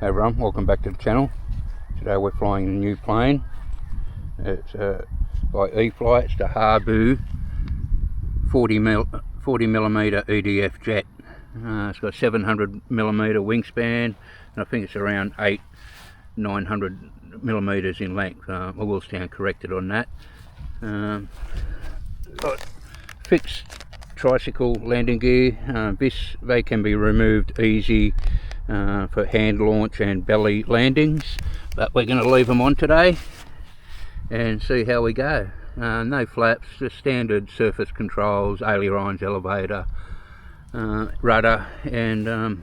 Hey everyone, welcome back to the channel. Today we're flying a new plane. It's by E-Flite. It's the Habu 50mm Edf jet. It's got 700mm wingspan, and I think it's around 900mm in length. I will stand corrected on that. Got fixed tricycle landing gear. They can be removed easy for hand launch and belly landings, but we're going to leave them on today and see how we go. No flaps, just standard surface controls, ailerons, elevator, rudder, and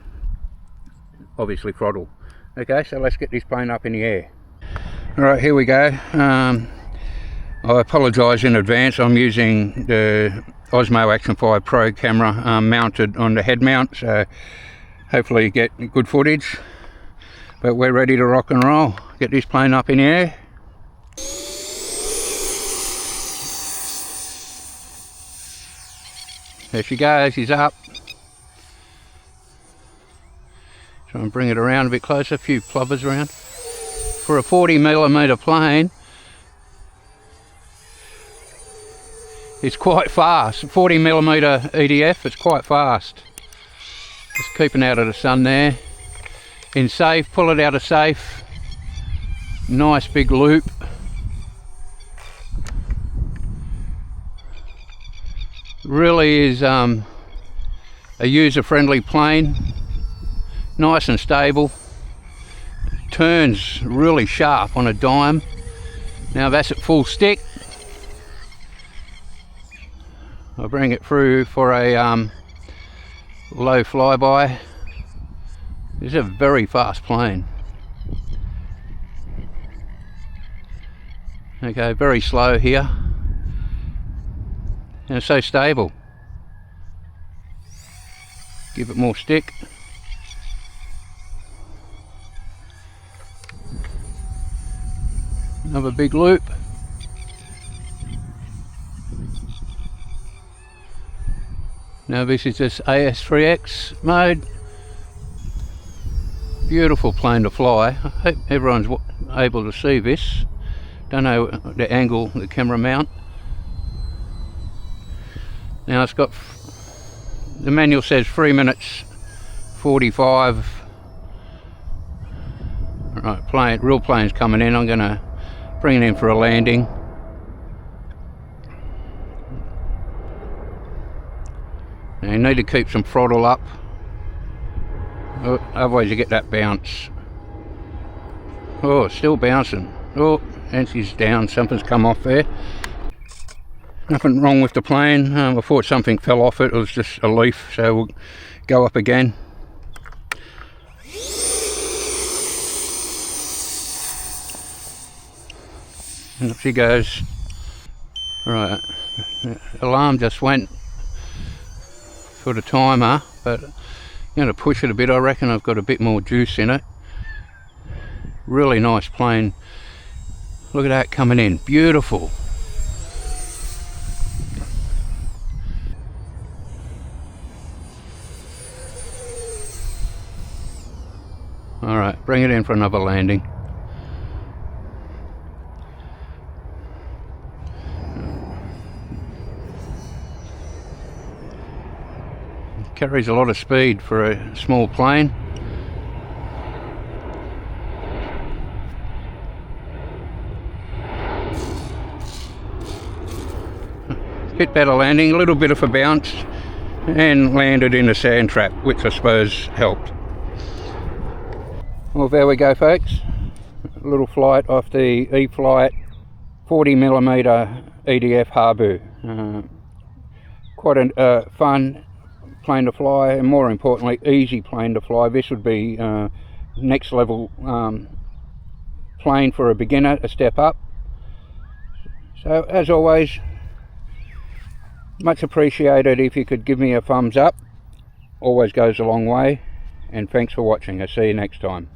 obviously throttle. Okay, so let's get this plane up in the air. Alright, here we go. I apologise in advance. I'm using the Osmo Action 5 Pro camera mounted on the head mount, so hopefully you get good footage. But we're ready to rock and roll. Get this plane up in the air. There she goes, she's up. Try and bring it around a bit closer, a few plovers around. For a 40mm plane, it's quite fast. 40mm EDF, it's quite fast. Just keeping out of the sun there. In safe, pull it out of safe. Nice big loop. Really is a user-friendly plane. Nice and stable. Turns really sharp on a dime. Now that's at full stick. I'll bring it through for a low flyby. This is a very fast plane. Okay, very slow here. And it's so stable. Give it more stick. Another big loop. Now this is just AS3X mode. Beautiful plane to fly. I hope everyone's able to see this. Don't know the angle, the camera mount. Now it's got, the manual says 3 minutes 45. Right, real plane's coming in. I'm going to bring it in for a landing. Now you need to keep some throttle up, otherwise you get that bounce. Oh, it's still bouncing. Oh, and she's down. Something's come off there. Nothing wrong with the plane. I thought something fell off it. It was just a leaf, so we'll go up again. And up she goes. Right, the alarm just went for the timer, but I'm going to push it a bit. I reckon I've got a bit more juice in it. Really nice plane. Look at that coming in, beautiful. Alright, bring it in for another landing. Carries a lot of speed for a small plane. Bit better landing, a little bit of a bounce, and landed in a sand trap, which I suppose helped. Well, there we go folks, a little flight off the E-Flite 40mm EDF Habu. Quite a fun plane to fly, and more importantly easy plane to fly. This would be next level plane for a beginner, a step up. So as always, much appreciated if you could give me a thumbs up. Always goes a long way, and thanks for watching. I'll see you next time.